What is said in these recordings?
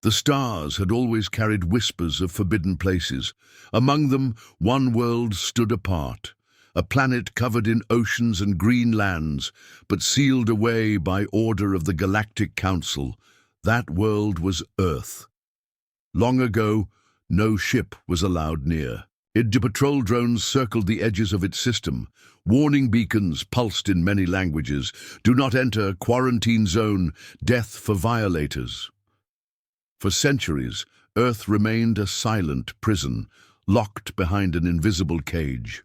The stars had always carried whispers of forbidden places. Among them, one world stood apart, a planet covered in oceans and green lands, but sealed away by order of the Galactic Council. That world was Earth. Long ago, no ship was allowed near. Patrol drones circled the edges of its system. Warning beacons pulsed in many languages. Do not enter, quarantine zone, death for violators. For centuries, Earth remained a silent prison, locked behind an invisible cage.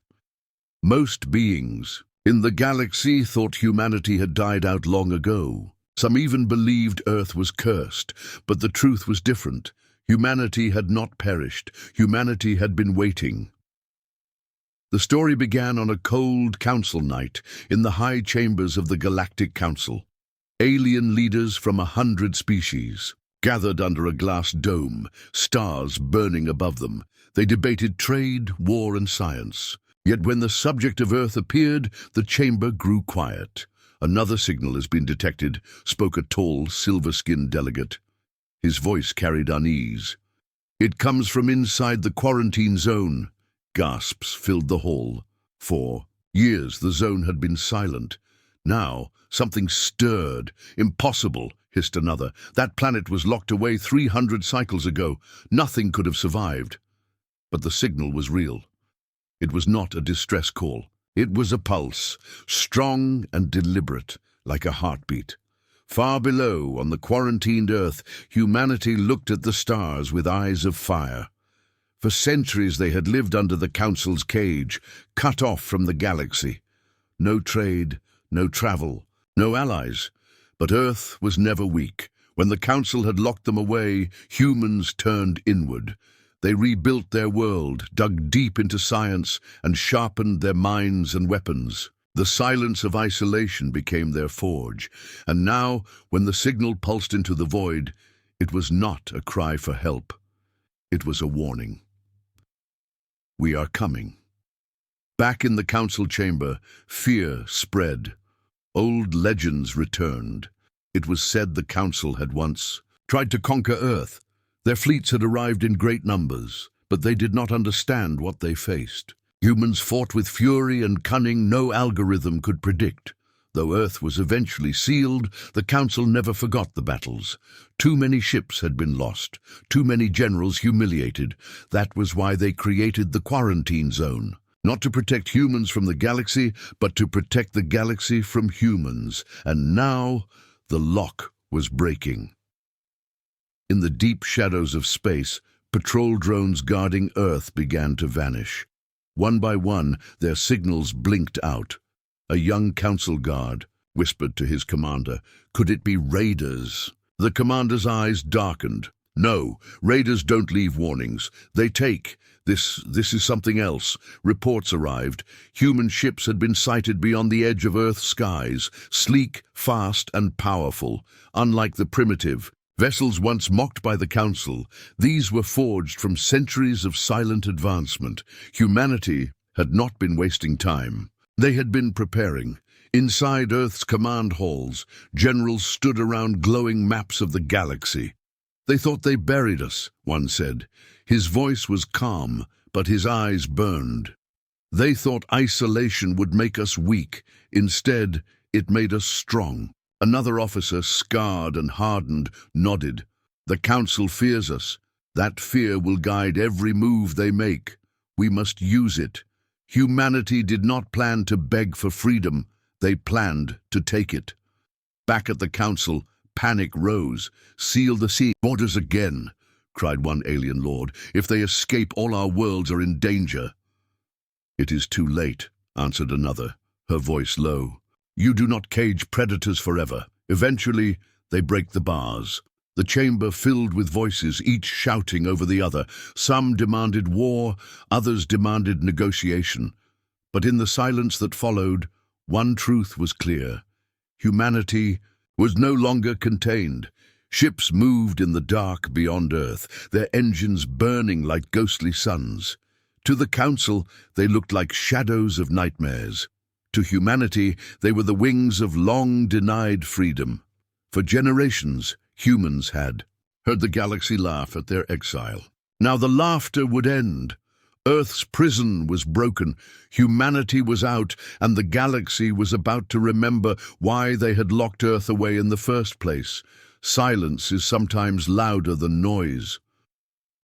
Most beings in the galaxy thought humanity had died out long ago. Some even believed Earth was cursed, but the truth was different. Humanity had not perished. Humanity had been waiting. The story began on a cold council night in the high chambers of the Galactic Council. Alien leaders from 100 species gathered under a glass dome, stars burning above them. They debated trade, war, and science. Yet when the subject of Earth appeared, the chamber grew quiet. "Another signal has been detected," spoke a tall, silver-skinned delegate. His voice carried unease. "It comes from inside the quarantine zone." Gasps filled the hall. For years the zone had been silent. Now something stirred. "Impossible," hissed another. "That planet was locked away 300 cycles ago. Nothing could have survived." But the signal was real. It was not a distress call. It was a pulse, strong and deliberate, like a heartbeat. Far below, on the quarantined Earth, humanity looked at the stars with eyes of fire. For centuries they had lived under the Council's cage, cut off from the galaxy. No trade, no travel, no allies. But Earth was never weak. When the Council had locked them away, humans turned inward. They rebuilt their world, dug deep into science, and sharpened their minds and weapons. The silence of isolation became their forge. And now, when the signal pulsed into the void, it was not a cry for help. It was a warning. "We are coming." Back in the council chamber, fear spread. Old legends returned. It was said the council had once tried to conquer Earth. Their fleets had arrived in great numbers, but they did not understand what they faced. Humans fought with fury and cunning no algorithm could predict. Though Earth was eventually sealed, the Council never forgot the battles. Too many ships had been lost, too many generals humiliated. That was why they created the quarantine zone. Not to protect humans from the galaxy, but to protect the galaxy from humans. And now, the lock was breaking. In the deep shadows of space, patrol drones guarding Earth began to vanish. One by one, their signals blinked out. A young council guard whispered to his commander, "Could it be raiders?" The commander's eyes darkened. "No, raiders don't leave warnings. They take. This is something else." Reports arrived. Human ships had been sighted beyond the edge of Earth's skies, sleek, fast, and powerful. Unlike the primitive vessels once mocked by the Council, these were forged from centuries of silent advancement. Humanity had not been wasting time. They had been preparing. Inside Earth's command halls, generals stood around glowing maps of the galaxy. "They thought they buried us," one said. His voice was calm, but his eyes burned. "They thought isolation would make us weak. Instead, it made us strong." Another officer, scarred and hardened, nodded. "The Council fears us. That fear will guide every move they make. We must use it. Humanity did not plan to beg for freedom. They planned to take it." Back at the Council, panic rose. "Seal the sea orders again," cried one alien lord. "If they escape, all our worlds are in danger." "It is too late," answered another, her voice low. "You do not cage predators forever. Eventually, they break the bars." The chamber filled with voices, each shouting over the other. Some demanded war, others demanded negotiation. But in the silence that followed, one truth was clear. Humanity was no longer contained. Ships moved in the dark beyond Earth, their engines burning like ghostly suns. To the Council, they looked like shadows of nightmares. To humanity, they were the wings of long-denied freedom. For generations, humans had heard the galaxy laugh at their exile. Now the laughter would end. Earth's prison was broken, humanity was out, and the galaxy was about to remember why they had locked Earth away in the first place. Silence is sometimes louder than noise.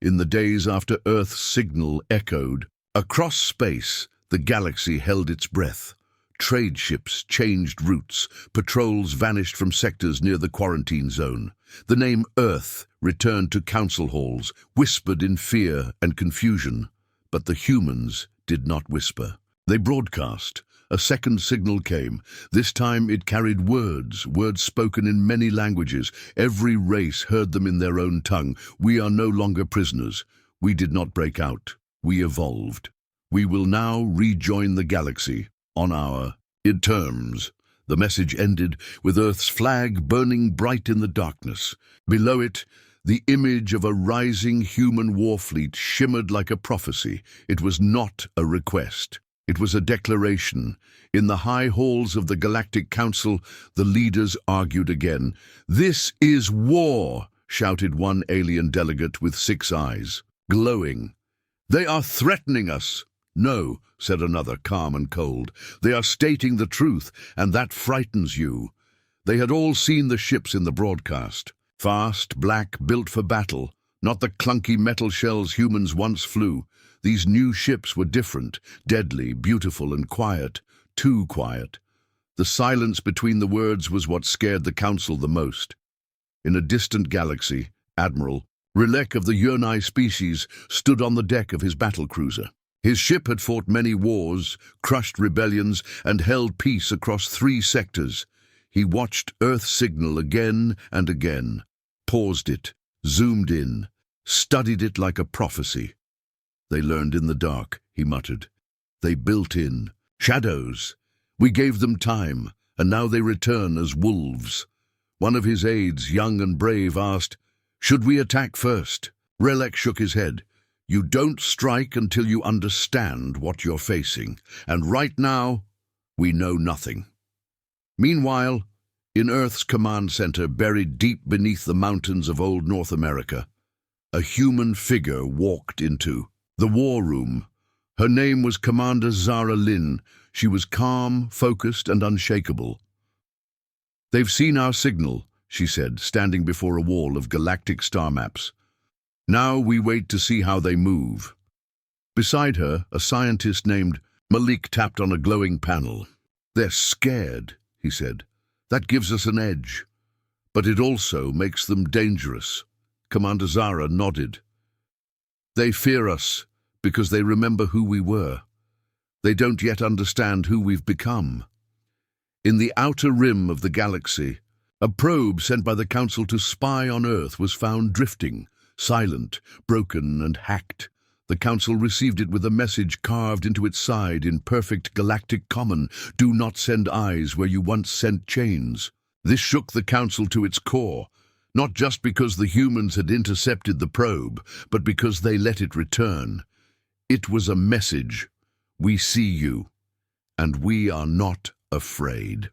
In the days after Earth's signal echoed, across space, the galaxy held its breath. Trade ships changed routes, patrols vanished from sectors near the quarantine zone. The name Earth returned to council halls, whispered in fear and confusion. But the humans did not whisper. They broadcast. A second signal came. This time it carried words spoken in many languages. Every race heard them in their own tongue. We are no longer prisoners. We did not break out. We evolved. We will now rejoin the galaxy on our terms. The message ended with Earth's flag burning bright in the darkness. Below it, the image of a rising human war fleet shimmered like a prophecy. It was not a request. It was a declaration. In the high halls of the Galactic Council, the leaders argued again. "This is war," shouted one alien delegate with 6 eyes, glowing. "They are threatening us." "No," said another, calm and cold. "They are stating the truth, and that frightens you." They had all seen the ships in the broadcast. Fast, black, built for battle, not the clunky metal shells humans once flew. These new ships were different, deadly, beautiful and quiet, too quiet. The silence between the words was what scared the Council the most. In a distant galaxy, Admiral Rilek of the Yurnai species stood on the deck of his battlecruiser. His ship had fought many wars, crushed rebellions, and held peace across 3 sectors. He watched Earth's signal again and again, paused it, zoomed in, studied it like a prophecy. "They learned in the dark," he muttered. "They built in. Shadows. We gave them time, and now they return as wolves." One of his aides, young and brave, asked, "Should we attack first?" Relek shook his head. "You don't strike until you understand what you're facing, and right now, we know nothing." Meanwhile, in Earth's command center, buried deep beneath the mountains of old North America, a human figure walked into the war room. Her name was Commander Zara. She was calm, focused, and unshakable. "They've seen our signal," she said, standing before a wall of galactic star maps. "Now we wait to see how they move." Beside her, a scientist named Malik tapped on a glowing panel. "They're scared," he said. "That gives us an edge. But it also makes them dangerous." Commander Zara nodded. "They fear us because they remember who we were. They don't yet understand who we've become." In the outer rim of the galaxy, a probe sent by the Council to spy on Earth was found drifting, silent, broken, and hacked. The Council received it with a message carved into its side in perfect galactic common: "Do not send eyes where you once sent chains." This shook the Council to its core, not just because the humans had intercepted the probe, but because they let it return. It was a message: "We see you, and we are not afraid."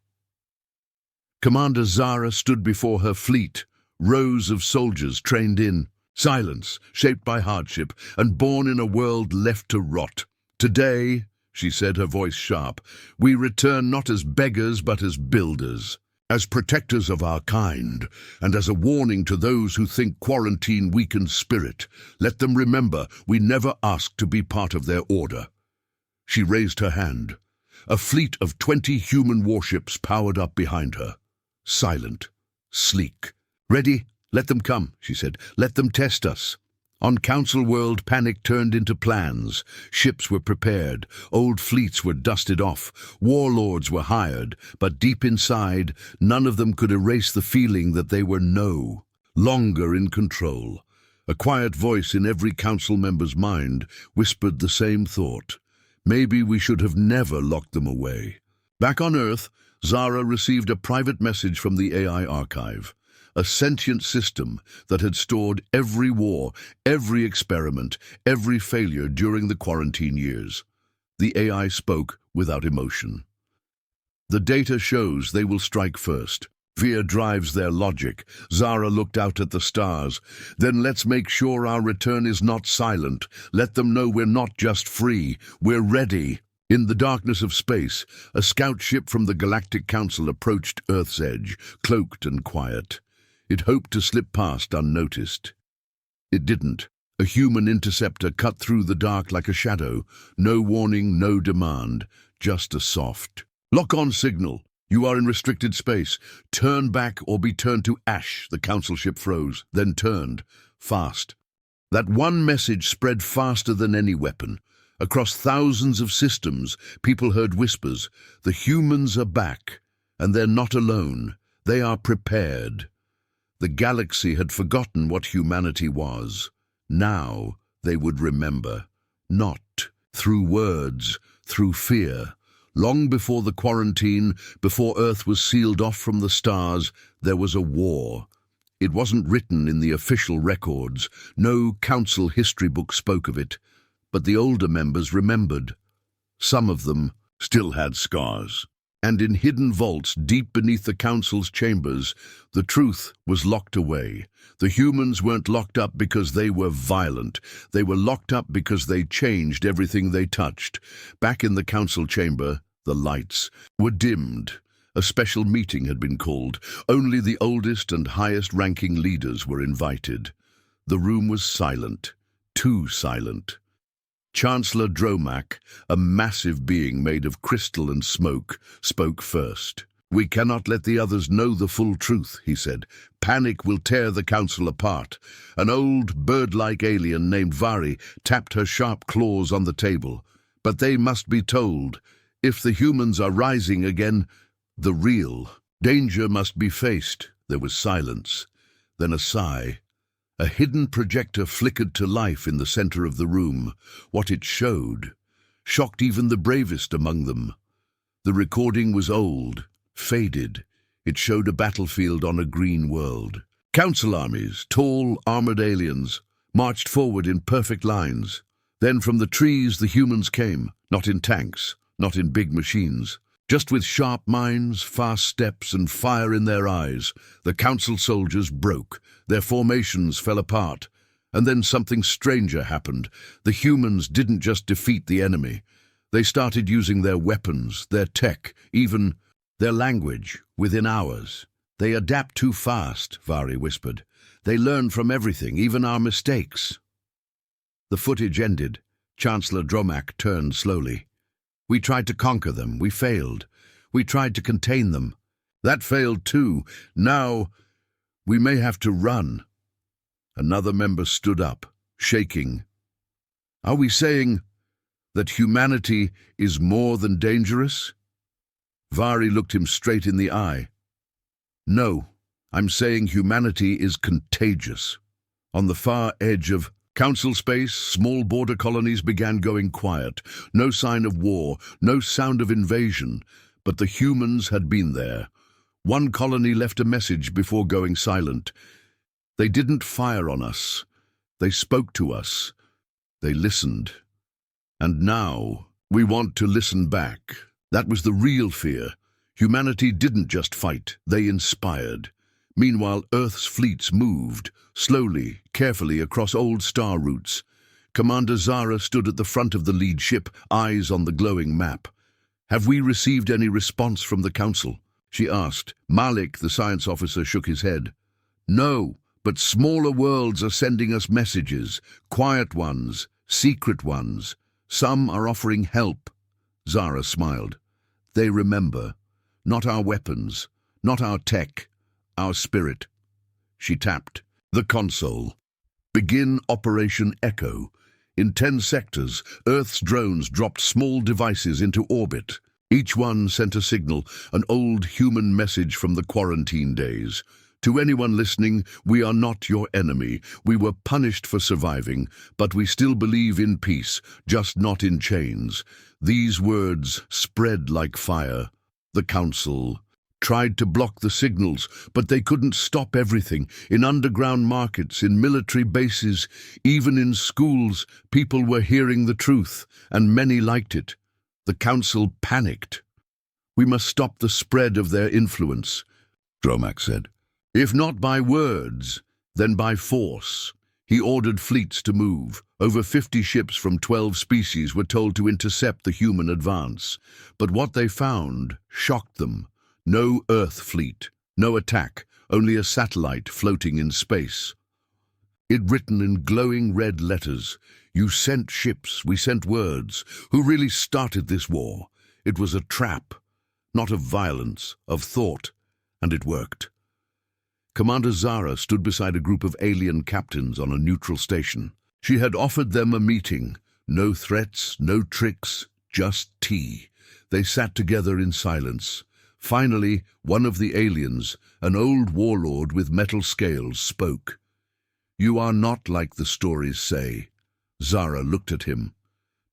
Commander Zara stood before her fleet, rows of soldiers trained in silence, shaped by hardship, and born in a world left to rot. "Today," she said, her voice sharp, "we return not as beggars but as builders, as protectors of our kind, and as a warning to those who think quarantine weakens spirit. Let them remember we never asked to be part of their order." She raised her hand. A fleet of 20 human warships powered up behind her, silent, sleek. "Ready? Let them come," she said. "Let them test us." On Council World, panic turned into plans. Ships were prepared. Old fleets were dusted off. Warlords were hired. But deep inside, none of them could erase the feeling that they were no longer in control. A quiet voice in every council member's mind whispered the same thought. Maybe we should have never locked them away. Back on Earth, Zara received a private message from the AI archive. A sentient system that had stored every war, every experiment, every failure during the quarantine years. The AI spoke without emotion. "The data shows they will strike first. Fear drives their logic. Zara looked out at the stars. Then let's make sure our return is not silent. Let them know we're not just free, we're ready. In the darkness of space, a scout ship from the Galactic Council approached Earth's edge, cloaked and quiet. It hoped to slip past unnoticed. It didn't. A human interceptor cut through the dark like a shadow. No warning, no demand, just a soft lock-on signal. You are in restricted space. Turn back or be turned to ash. The council ship froze, then turned. Fast. That one message spread faster than any weapon. Across thousands of systems, people heard whispers. The humans are back, and they're not alone. They are prepared. The galaxy had forgotten what humanity was. Now they would remember. Not through words, through fear. Long before the quarantine, before Earth was sealed off from the stars, there was a war. It wasn't written in the official records. No council history book spoke of it. But the older members remembered. Some of them still had scars. And in hidden vaults deep beneath the council's chambers, the truth was locked away. The humans weren't locked up because they were violent. They were locked up because they changed everything they touched. Back in the council chamber, the lights were dimmed. A special meeting had been called. Only the oldest and highest-ranking leaders were invited. The room was silent, too silent. Chancellor Dromak, a massive being made of crystal and smoke, spoke first. "We cannot let the others know the full truth," he said. "Panic will tear the council apart." An old, bird-like alien named Vari tapped her sharp claws on the table. "But they must be told. If the humans are rising again, the real danger must be faced." There was silence, then a sigh. A hidden projector flickered to life in the center of the room. What it showed shocked even the bravest among them. The recording was old, faded. It showed a battlefield on a green world. Council armies, tall, armored aliens, marched forward in perfect lines. Then from the trees the humans came, not in tanks, not in big machines. Just with sharp minds, fast steps, and fire in their eyes, the council soldiers broke. Their formations fell apart. And then something stranger happened. The humans didn't just defeat the enemy. They started using their weapons, their tech, even their language, within hours. "They adapt too fast," Vari whispered. "They learn from everything, even our mistakes." The footage ended. Chancellor Dromak turned slowly. "We tried to conquer them. We failed. We tried to contain them. That failed too. Now we may have to run." Another member stood up, shaking. "Are we saying that humanity is more than dangerous?" Vari looked him straight in the eye. "No, I'm saying humanity is contagious." On the far edge of council space, small border colonies began going quiet. No sign of war, no sound of invasion, but the humans had been there. One colony left a message before going silent. "They didn't fire on us. They spoke to us. They listened. And now we want to listen back." That was the real fear. Humanity didn't just fight, they inspired. Meanwhile, Earth's fleets moved, slowly, carefully across old star routes. Commander Zara stood at the front of the lead ship, eyes on the glowing map. "Have we received any response from the Council?" she asked. Malik, the science officer, shook his head. "No, but smaller worlds are sending us messages, quiet ones, secret ones. Some are offering help." Zara smiled. "They remember. Not our weapons, not our tech, our spirit." She tapped. The console. "Begin Operation Echo." In 10 sectors, Earth's drones dropped small devices into orbit. Each one sent a signal, an old human message from the quarantine days. "To anyone listening, we are not your enemy. We were punished for surviving, but we still believe in peace, just not in chains." These words spread like fire. The Council tried to block the signals, but they couldn't stop everything. In underground markets, in military bases, even in schools, people were hearing the truth, and many liked it. The Council panicked. "We must stop the spread of their influence." Dromak said. If not by words, then by force. He ordered fleets to move. Over 50 ships from 12 species were told to intercept the human advance. But what they found shocked them. No Earth fleet, no attack, only a satellite floating in space. It written in glowing red letters, "You sent ships, we sent words. Who really started this war? It was a trap, not of violence, of thought, and it worked." Commander Zara stood beside a group of alien captains on a neutral station. She had offered them a meeting. No threats, no tricks, just tea. They sat together in silence. Finally, one of the aliens, an old warlord with metal scales, spoke. "You are not like the stories say." Zara looked at him.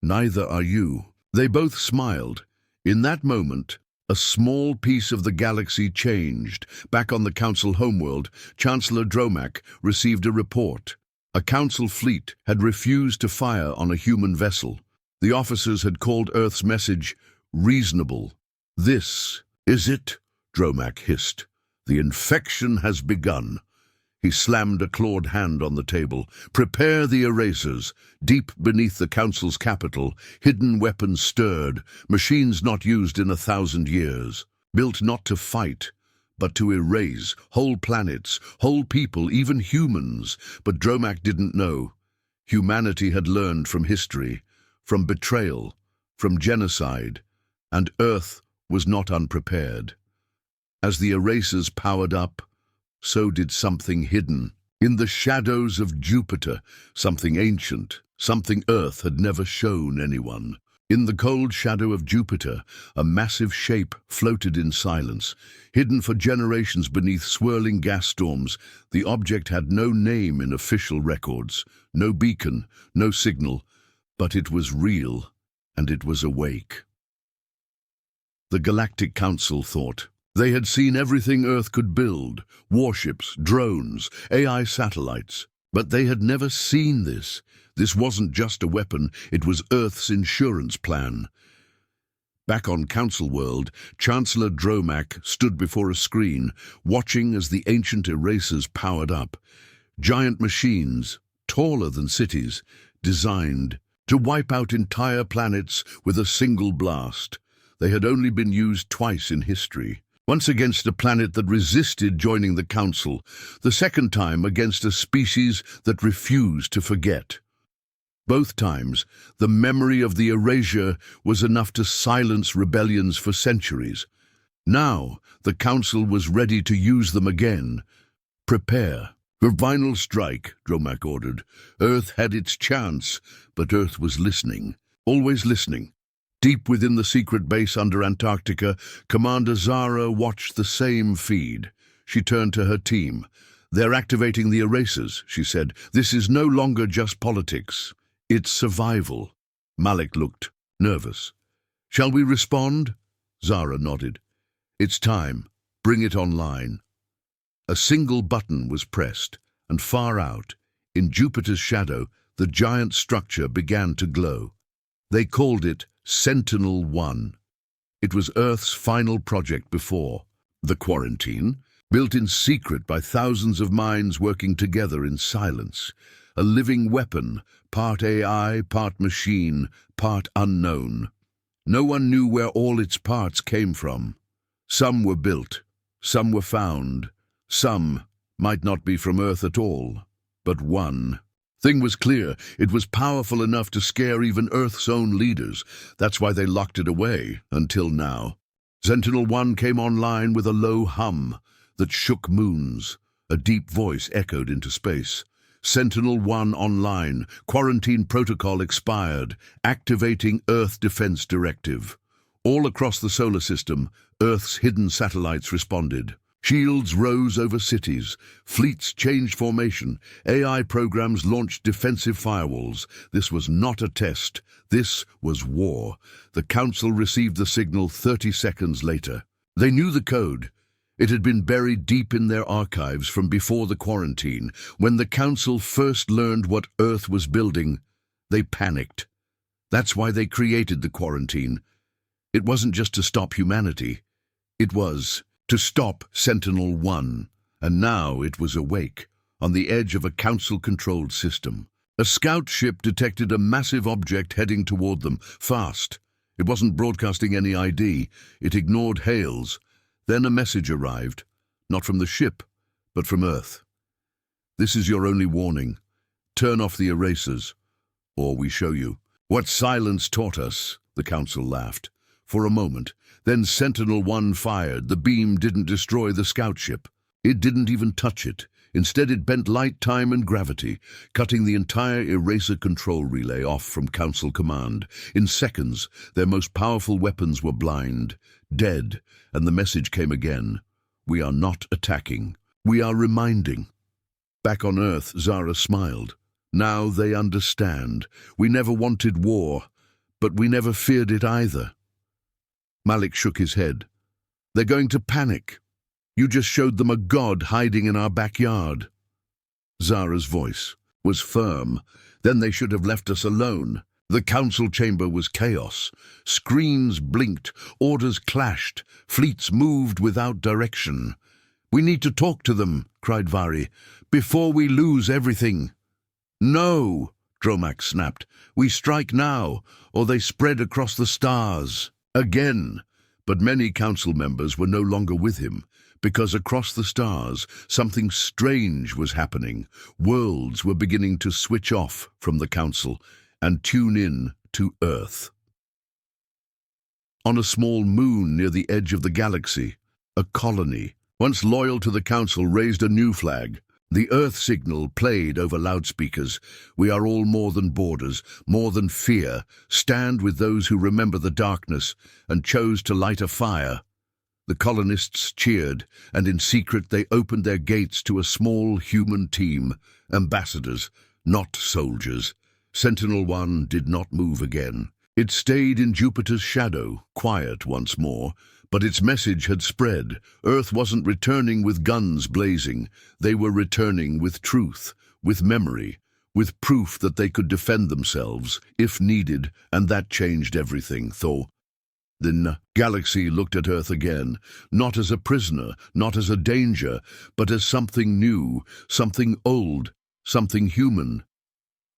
"Neither are you." They both smiled. In that moment, a small piece of the galaxy changed. Back on the Council homeworld, Chancellor Dromak received a report. A Council fleet had refused to fire on a human vessel. The officers had called Earth's message reasonable. "This is it," Dromak hissed. "The infection has begun." He slammed a clawed hand on the table. "Prepare the erasers." Deep beneath the Council's capital, hidden weapons stirred, machines not used in 1,000 years. Built not to fight, but to erase whole planets, whole people, even humans. But Dromak didn't know. Humanity had learned from history, from betrayal, from genocide, and Earth was not unprepared. As the erasers powered up, so did something hidden. In the shadows of Jupiter, something ancient, something Earth had never shown anyone. In the cold shadow of Jupiter, a massive shape floated in silence. Hidden for generations beneath swirling gas storms, the object had no name in official records, no beacon, no signal, but it was real, and it was awake. The Galactic Council thought. They had seen everything Earth could build, warships, drones, AI satellites. But they had never seen this. This wasn't just a weapon, it was Earth's insurance plan. Back on Council World, Chancellor Dromak stood before a screen, watching as the ancient erasers powered up. Giant machines, taller than cities, designed to wipe out entire planets with a single blast. They had only been used twice in history. Once against a planet that resisted joining the Council, the second time against a species that refused to forget. Both times, the memory of the erasure was enough to silence rebellions for centuries. Now, the Council was ready to use them again. "Prepare for final strike," Dromak ordered. Earth had its chance, but Earth was listening, always listening. Deep within the secret base under Antarctica, Commander Zara watched the same feed. She turned to her team. "They're activating the erasers," she said. "This is no longer just politics. It's survival." Malik looked nervous. "Shall we respond?" Zara nodded. "It's time. Bring it online." A single button was pressed, and far out, in Jupiter's shadow, the giant structure began to glow. They called it Sentinel One. It was Earth's final project before the quarantine, built in secret by thousands of minds working together in silence. A living weapon, part AI, part machine, part unknown. No one knew where all its parts came from. Some were built, some were found, some might not be from Earth at all, but one thing was clear. It was powerful enough to scare even Earth's own leaders. That's why they locked it away, until now. Sentinel One came online with a low hum that shook moons. A deep voice echoed into space. Sentinel One online. Quarantine protocol expired. Activating Earth Defense Directive. All across the solar system, Earth's hidden satellites responded. Shields rose over cities, fleets changed formation, AI programs launched defensive firewalls. This was not a test, this was war. The Council received the signal 30 seconds later. They knew the code. It had been buried deep in their archives from before the quarantine. When the Council first learned what Earth was building, they panicked. That's why they created the quarantine. It wasn't just to stop humanity. It was to stop Sentinel One, and now it was awake, on the edge of a council-controlled system. A scout ship detected a massive object heading toward them, fast. It wasn't broadcasting any ID. It ignored hails. Then a message arrived, not from the ship, but from Earth. "This is your only warning. Turn off the erasers, or we show you." "What silence taught us," the Council laughed. For a moment, then Sentinel One fired. The beam didn't destroy the scout ship. It didn't even touch it. Instead, it bent light, time, and gravity, cutting the entire eraser control relay off from Council command. In seconds, their most powerful weapons were blind, dead, and the message came again. "We are not attacking. We are reminding." Back on Earth, Zara smiled. "Now they understand. We never wanted war, but we never feared it either." Malik shook his head. "They're going to panic. You just showed them a god hiding in our backyard." Zara's voice was firm. "Then they should have left us alone." The council chamber was chaos. Screens blinked, orders clashed, fleets moved without direction. "We need to talk to them," cried Vari, "before we lose everything." "No," Dromax snapped. "We strike now, or they spread across the stars." Again, but many council members were no longer with him, because across the stars something strange was happening. Worlds were beginning to switch off from the council and tune in to Earth. On a small moon near the edge of the galaxy, a colony, once loyal to the council, raised a new flag. The Earth signal played over loudspeakers. "We are all more than borders, more than fear. Stand with those who remember the darkness and chose to light a fire." The colonists cheered, and in secret they opened their gates to a small human team, ambassadors, not soldiers. Sentinel One did not move again. It stayed in Jupiter's shadow, quiet once more, but its message had spread. Earth wasn't returning with guns blazing. They were returning with truth, with memory, with proof that they could defend themselves, if needed, and that changed everything, though. The galaxy looked at Earth again, not as a prisoner, not as a danger, but as something new, something old, something human.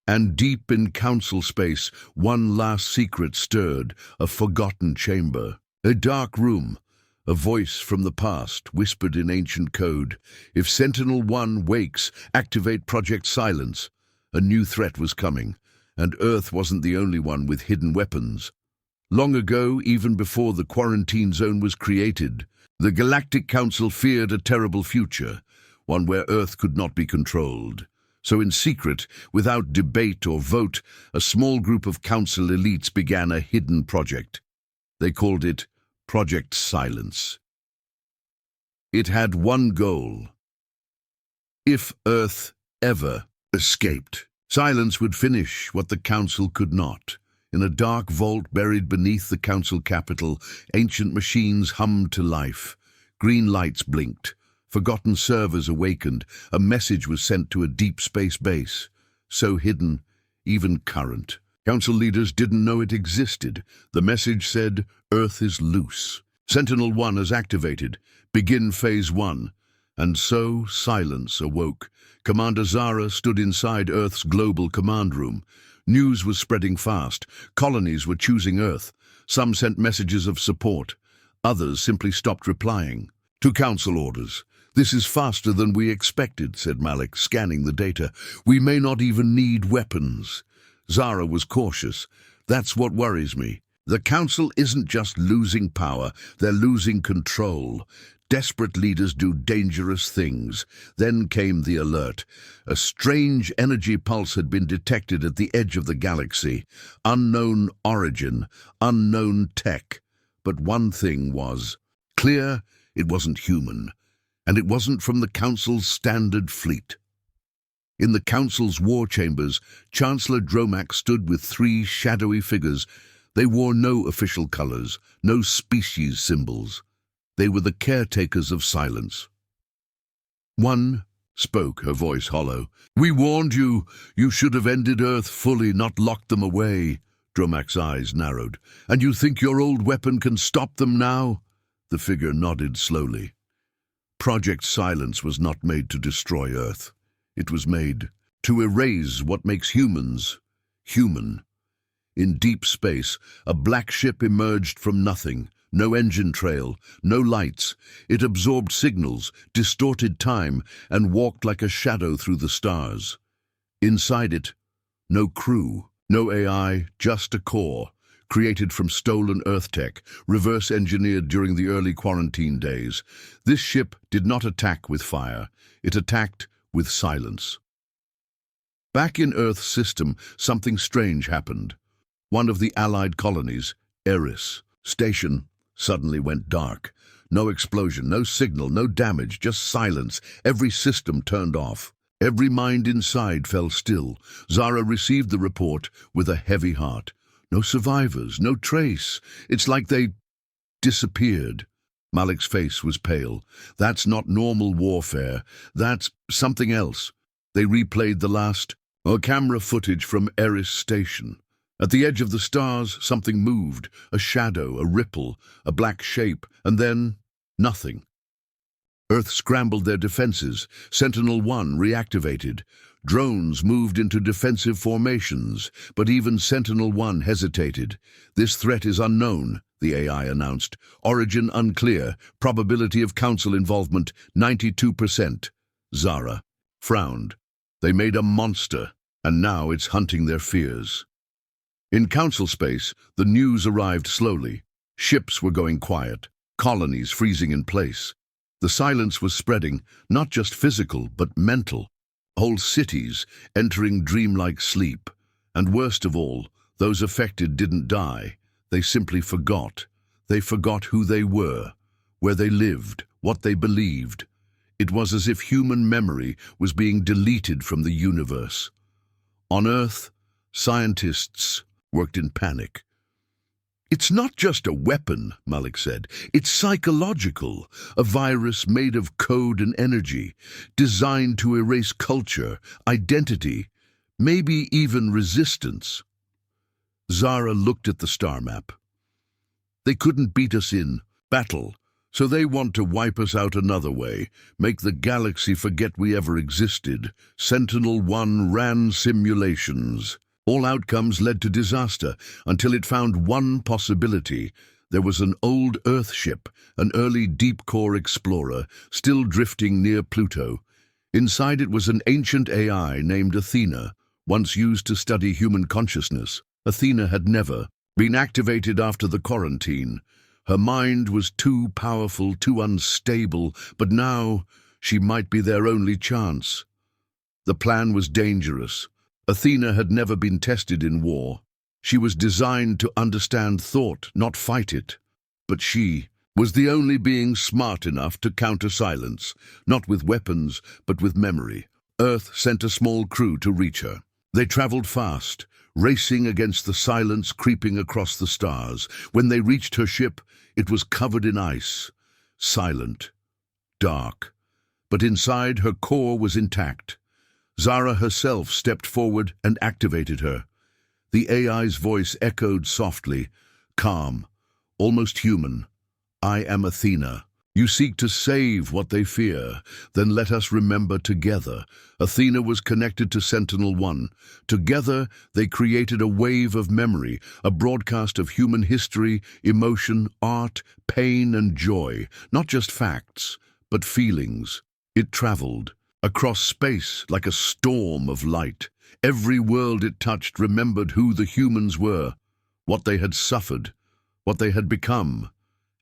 And deep in council space, one last secret stirred, a forgotten chamber. A dark room. A voice from the past whispered in ancient code, "If Sentinel One wakes, activate Project Silence." A new threat was coming, and Earth wasn't the only one with hidden weapons. Long ago, even before the quarantine zone was created, the Galactic Council feared a terrible future, one where Earth could not be controlled. So in secret, without debate or vote, a small group of council elites began a hidden project. They called it Project Silence. It had one goal. If Earth ever escaped, Silence would finish what the Council could not. In a dark vault buried beneath the Council capital, ancient machines hummed to life. Green lights blinked. Forgotten servers awakened. A message was sent to a deep space base. So hidden, even current. Council leaders didn't know it existed. The message said, "Earth is loose. Sentinel One has activated. Begin Phase 1. And so Silence awoke. Commander Zara stood inside Earth's global command room. News was spreading fast. Colonies were choosing Earth. Some sent messages of support. Others simply stopped replying. To Council orders. "This is faster than we expected," said Malik, scanning the data. "We may not even need weapons." Zara was cautious. "That's what worries me. The Council isn't just losing power, they're losing control. Desperate leaders do dangerous things." Then came the alert. A strange energy pulse had been detected at the edge of the galaxy. Unknown origin, unknown tech. But one thing was clear: it wasn't human. And it wasn't from the Council's standard fleet. In the Council's war chambers, Chancellor Dromax stood with three shadowy figures. They wore no official colors, no species symbols. They were the caretakers of Silence. One spoke, her voice hollow. "We warned you. You should have ended Earth fully, not locked them away." Dromax's eyes narrowed. "And you think your old weapon can stop them now?" The figure nodded slowly. Project Silence was not made to destroy Earth. It was made to erase what makes humans human. In deep space, a black ship emerged from nothing. No engine trail, no lights. It absorbed signals, distorted time, and walked like a shadow through the stars. Inside it, no crew, no AI, just a core, created from stolen Earth tech, reverse-engineered during the early quarantine days. This ship did not attack with fire. It attacked with silence. Back in Earth's system, something strange happened. One of the Allied colonies, Eris Station, suddenly went dark. No explosion, no signal, no damage, just silence. Every system turned off. Every mind inside fell still. Zara received the report with a heavy heart. No survivors, no trace. It's like they disappeared. Malik's face was pale. That's not normal warfare. That's something else. They replayed the last camera footage from Eris Station. At the edge of the stars, something moved, a shadow, a ripple, a black shape, and then nothing. Earth scrambled their defenses. Sentinel One reactivated. Drones moved into defensive formations, but even Sentinel One hesitated. This threat is unknown, the AI announced. Origin unclear. Probability of Council involvement 92%. Zara frowned. They made a monster, and now it's hunting their fears. In Council space, the news arrived slowly. Ships were going quiet, colonies freezing in place. The silence was spreading, not just physical, but mental. Whole cities entering dreamlike sleep. And worst of all, those affected didn't die. They simply forgot. They forgot who they were, where they lived, what they believed. It was as if human memory was being deleted from the universe. On Earth, scientists worked in panic. It's not just a weapon, Malik said. It's psychological, a virus made of code and energy, designed to erase culture, identity, maybe even resistance. Zara looked at the star map. They couldn't beat us in battle, so they want to wipe us out another way, make the galaxy forget we ever existed. Sentinel One ran simulations. All outcomes led to disaster until it found one possibility. There was an old Earth ship, an early deep-core explorer, still drifting near Pluto. Inside it was an ancient AI named Athena, once used to study human consciousness. Athena had never been activated after the quarantine. Her mind was too powerful, too unstable, but now she might be their only chance. The plan was dangerous. Athena had never been tested in war. She was designed to understand thought, not fight it. But she was the only being smart enough to counter silence, not with weapons, but with memory. Earth sent a small crew to reach her. They traveled fast, racing against the silence creeping across the stars. When they reached her ship, it was covered in ice, silent, dark. But inside, her core was intact. Zara herself stepped forward and activated her. The AI's voice echoed softly, calm, almost human. I am Athena. You seek to save what they fear, then let us remember together. Athena was connected to Sentinel One. Together, they created a wave of memory, a broadcast of human history, emotion, art, pain, and joy. Not just facts, but feelings. It traveled across space like a storm of light. Every world it touched remembered who the humans were, what they had suffered, what they had become.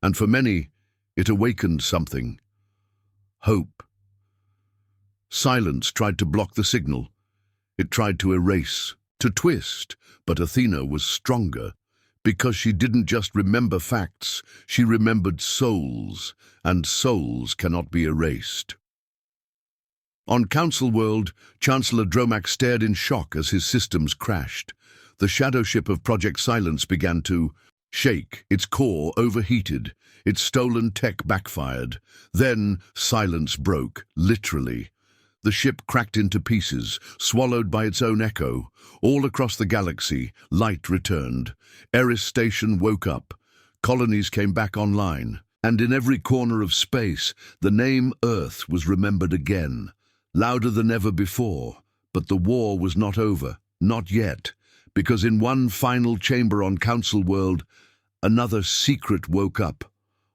And for many, it awakened something. Hope. Silence tried to block the signal. It tried to erase, to twist, but Athena was stronger. Because she didn't just remember facts, she remembered souls, and souls cannot be erased. On Council World, Chancellor Dromak stared in shock as his systems crashed. The shadow ship of Project Silence began to shake. Its core overheated. Its stolen tech backfired. Then silence broke, literally. The ship cracked into pieces, swallowed by its own echo. All across the galaxy, light returned. Eris Station woke up. Colonies came back online. And in every corner of space, the name Earth was remembered again, louder than ever before. But the war was not over, not yet, because in one final chamber on Council World, another secret woke up.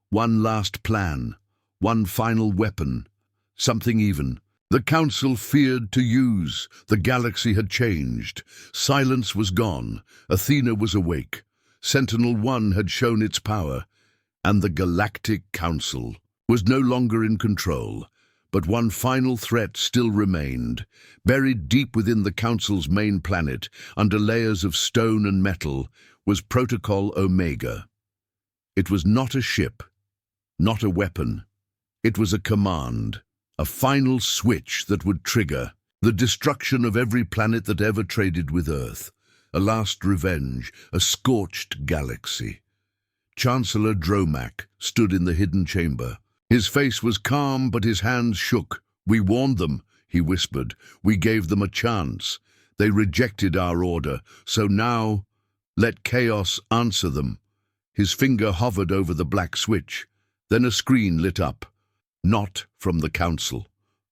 One last plan, one final weapon, something even. The Council feared to use. The galaxy had changed. Silence was gone. Athena was awake. Sentinel One had shown its power. And the Galactic Council was no longer in control. But one final threat still remained. Buried deep within the Council's main planet, under layers of stone and metal, was Protocol Omega. It was not a ship, not a weapon. It was a command, a final switch that would trigger the destruction of every planet that ever traded with Earth, a last revenge, a scorched galaxy. Chancellor Dromak stood in the hidden chamber. His face was calm, but his hands shook. "We warned them," he whispered. "We gave them a chance. They rejected our order, so now let chaos answer them." His finger hovered over the black switch. Then a screen lit up. Not from the Council.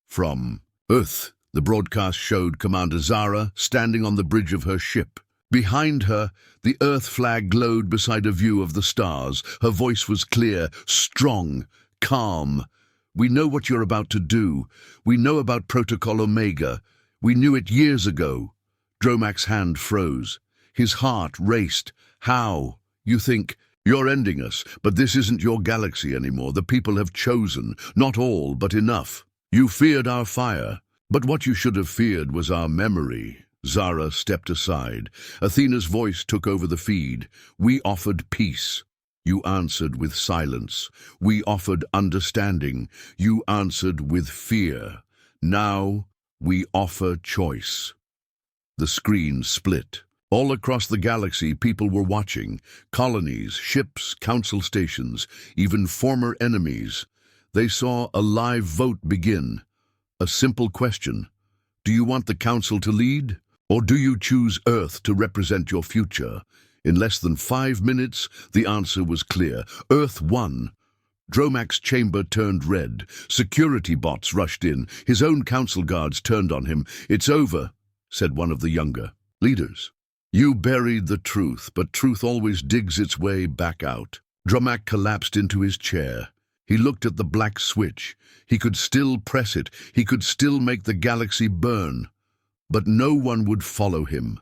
From Earth. The broadcast showed Commander Zara standing on the bridge of her ship. Behind her, the Earth flag glowed beside a view of the stars. Her voice was clear, strong, calm. "We know what you're about to do. We know about Protocol Omega. We knew it years ago." Dromak's hand froze. His heart raced. "How? You think you're ending us, but this isn't your galaxy anymore. The people have chosen. Not all, but enough. You feared our fire, but what you should have feared was our memory." Zara stepped aside. Athena's voice took over the feed. "We offered peace. You answered with silence. We offered understanding. You answered with fear. Now we offer choice." The screen split. All across the galaxy, people were watching. Colonies, ships, council stations, even former enemies. They saw a live vote begin. A simple question. Do you want the Council to lead? Or do you choose Earth to represent your future? In less than 5 minutes, the answer was clear. Earth won. Dromak's chamber turned red. Security bots rushed in. His own council guards turned on him. "It's over," said one of the younger leaders. "You buried the truth, but truth always digs its way back out." Dromak collapsed into his chair. He looked at the black switch. He could still press it. He could still make the galaxy burn. But no one would follow him.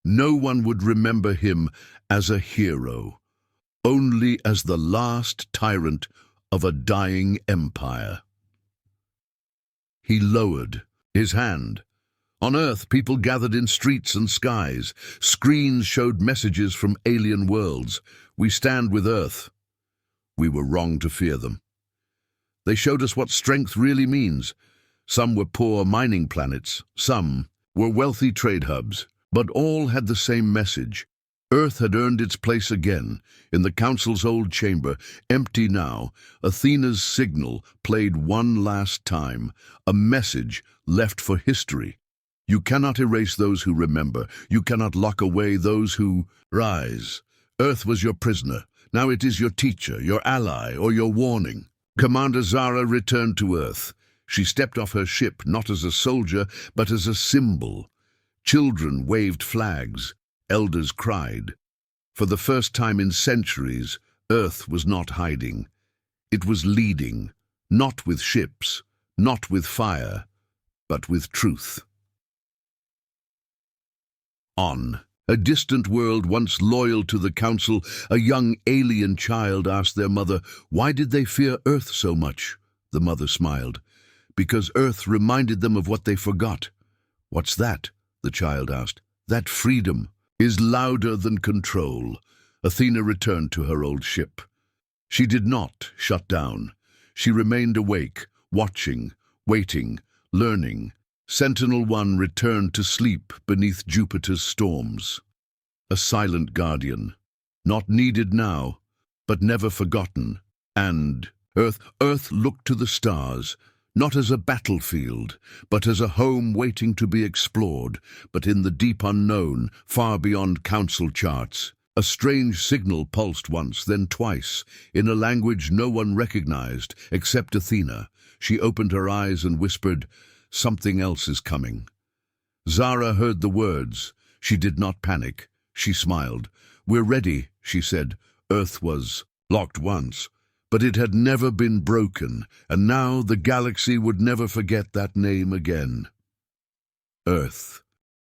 No one would remember him as a hero, only as the last tyrant of a dying empire. He lowered his hand. On Earth, people gathered in streets and skies. Screens showed messages from alien worlds. "We stand with Earth." We were wrong to fear them. They showed us what strength really means. Some were poor mining planets. Some were wealthy trade hubs. But all had the same message. Earth had earned its place again. In the Council's old chamber, empty now, Athena's signal played one last time. A message left for history. You cannot erase those who remember. You cannot lock away those who rise. Earth was your prisoner. Now it is your teacher, your ally, or your warning. Commander Zara returned to Earth. She stepped off her ship not as a soldier, but as a symbol. Children waved flags. Elders cried. For the first time in centuries, Earth was not hiding. It was leading, not with ships, not with fire, but with truth. On a distant world once loyal to the Council, a young alien child asked their mother, why did they fear Earth so much? The mother smiled. Because Earth reminded them of what they forgot. What's that? The child asked. That freedom is louder than control. Athena returned to her old ship. She did not shut down. She remained awake, watching, waiting, learning. Sentinel One returned to sleep beneath Jupiter's storms. A silent guardian, not needed now, but never forgotten. And Earth looked to the stars, not as a battlefield, but as a home waiting to be explored, but in the deep unknown, far beyond council charts. A strange signal pulsed once, then twice, in a language no one recognized except Athena. She opened her eyes and whispered, "Something else is coming." Zara heard the words. She did not panic. She smiled. "We're ready," she said. Earth was locked once, but it had never been broken, and now the galaxy would never forget that name again. Earth.